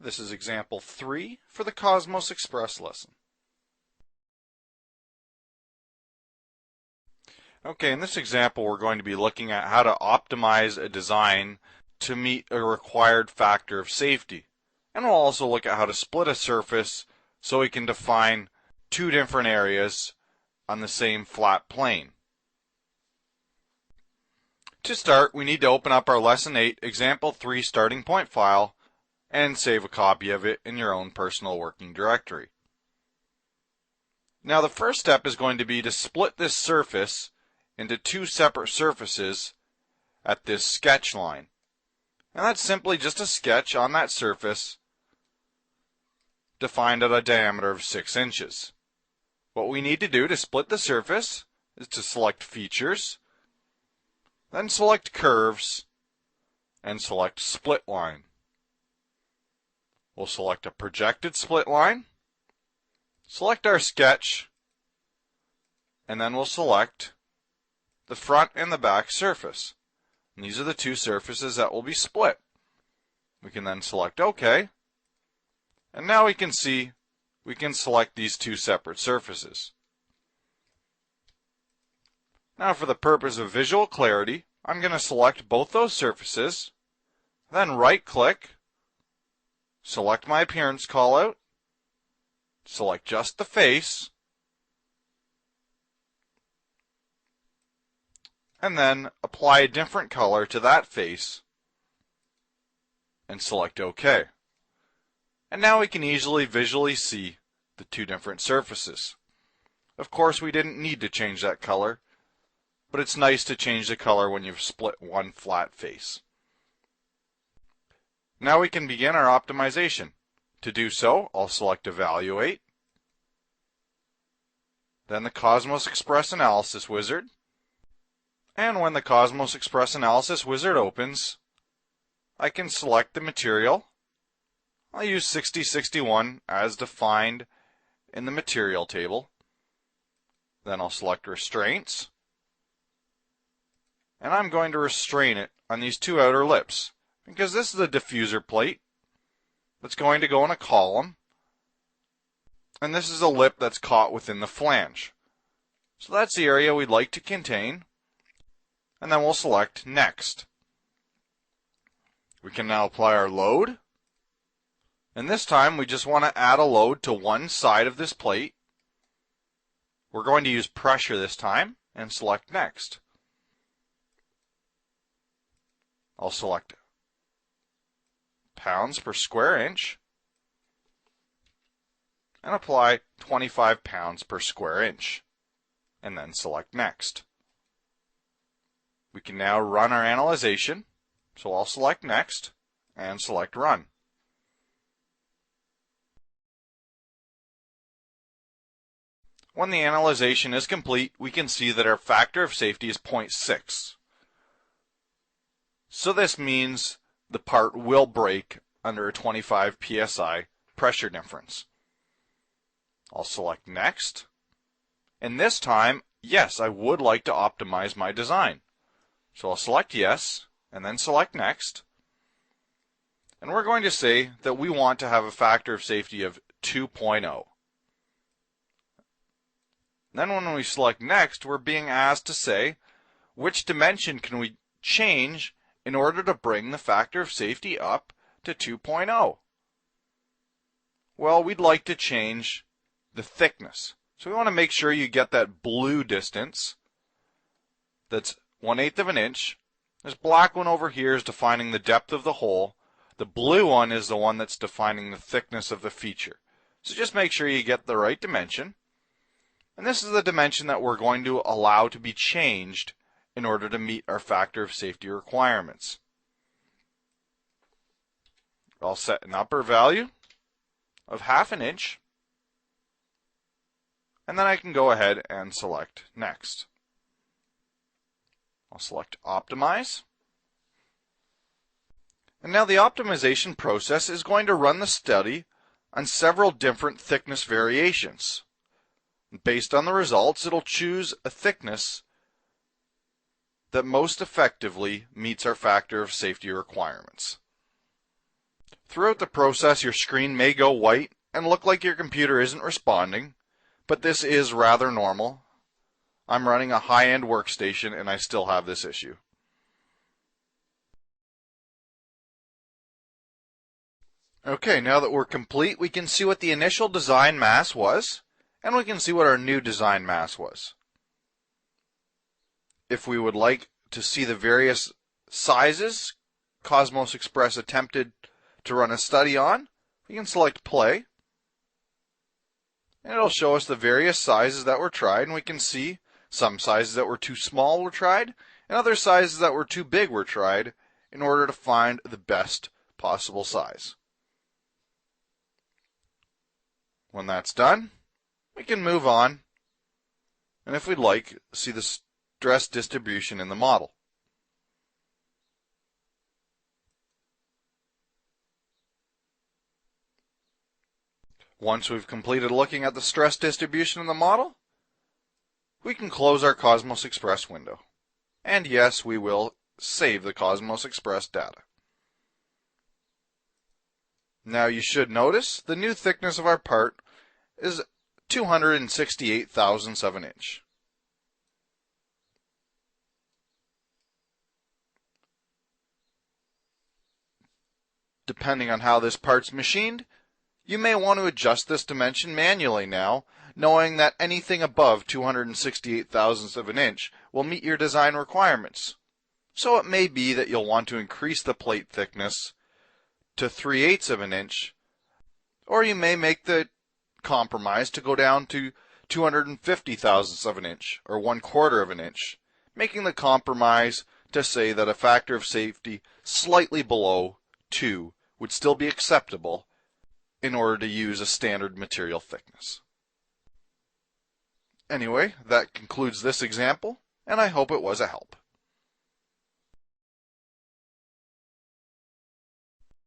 This is example 3 for the COSMOSXpress lesson. Okay, in this example we're going to be looking at how to optimize a design to meet a required factor of safety. And we'll also look at how to split a surface so we can define two different areas on the same flat plane. To start, we need to open up our Lesson 8 Example 3 starting point file and save a copy of it in your own personal working directory. Now the first step is going to be to split this surface into two separate surfaces at this sketch line. And that's simply just a sketch on that surface defined at a diameter of 6 inches. What we need to do to split the surface is to select Features, then select Curves, and select Split Line. We'll select a projected split line, select our sketch, and then we'll select the front and the back surface. And these are the two surfaces that will be split. We can then select OK, and now we can see we can select these two separate surfaces. Now for the purpose of visual clarity, I'm going to select both those surfaces, then right-click, select my appearance callout, select just the face, and then apply a different color to that face and select OK. And now we can easily visually see the two different surfaces. Of course, we didn't need to change that color, but it's nice to change the color when you've split one flat face. Now we can begin our optimization. To do so, I'll select Evaluate, then the COSMOSXpress Analysis Wizard, and when the COSMOSXpress Analysis Wizard opens, I can select the material. I'll use 6061 as defined in the material table. Then I'll select Restraints, and I'm going to restrain it on these two outer lips, because this is a diffuser plate that's going to go in a column, and this is a lip that's caught within the flange. So that's the area we'd like to contain, and then we'll select Next. We can now apply our load, and this time we just want to add a load to one side of this plate. We're going to use pressure this time, and select Next. I'll select pounds per square inch and apply 25 pounds per square inch, and then select Next. We can now run our analyzation, so I'll select Next and select Run. When the analyzation is complete, we can see that our factor of safety is 0.6. So this means the part will break under a 25 psi pressure difference. I'll select Next, and this time, yes, I would like to optimize my design. So I'll select Yes, and then select Next, and we're going to say that we want to have a factor of safety of 2.0. Then when we select Next, we're being asked to say which dimension can we change in order to bring the factor of safety up to 2.0. Well, we'd like to change the thickness. So we want to make sure you get that blue distance that's 1/8 of an inch. This black one over here is defining the depth of the hole. The blue one is the one that's defining the thickness of the feature. So just make sure you get the right dimension. And this is the dimension that we're going to allow to be changed in order to meet our factor of safety requirements. I'll set an upper value of 1/2 inch, and then I can go ahead and select Next. I'll select Optimize, and now the optimization process is going to run the study on several different thickness variations. Based on the results, it'll choose a thickness that most effectively meets our factor of safety requirements. Throughout the process, your screen may go white and look like your computer isn't responding, but this is rather normal. I'm running a high-end workstation and I still have this issue. Okay, now that we're complete, we can see what the initial design mass was, and we can see what our new design mass was. If we would like to see the various sizes COSMOSXpress attempted to run a study on, we can select play, and it'll show us the various sizes that were tried, and we can see some sizes that were too small were tried, and other sizes that were too big were tried in order to find the best possible size. When that's done, we can move on, and if we'd like, see the stress distribution in the model. Once we've completed looking at the stress distribution in the model, we can close our COSMOSXpress window. And yes, we will save the COSMOSXpress data. Now you should notice the new thickness of our part is 268 thousandths of an inch. Depending on how this part's machined, you may want to adjust this dimension manually now, knowing that anything above 268 thousandths of an inch will meet your design requirements. So it may be that you'll want to increase the plate thickness to 3/8 of an inch, or you may make the compromise to go down to 250 thousandths of an inch, or 1/4 of an inch, making the compromise to say that a factor of safety slightly below 2 would still be acceptable in order to use a standard material thickness. Anyway, that concludes this example, and I hope it was a help.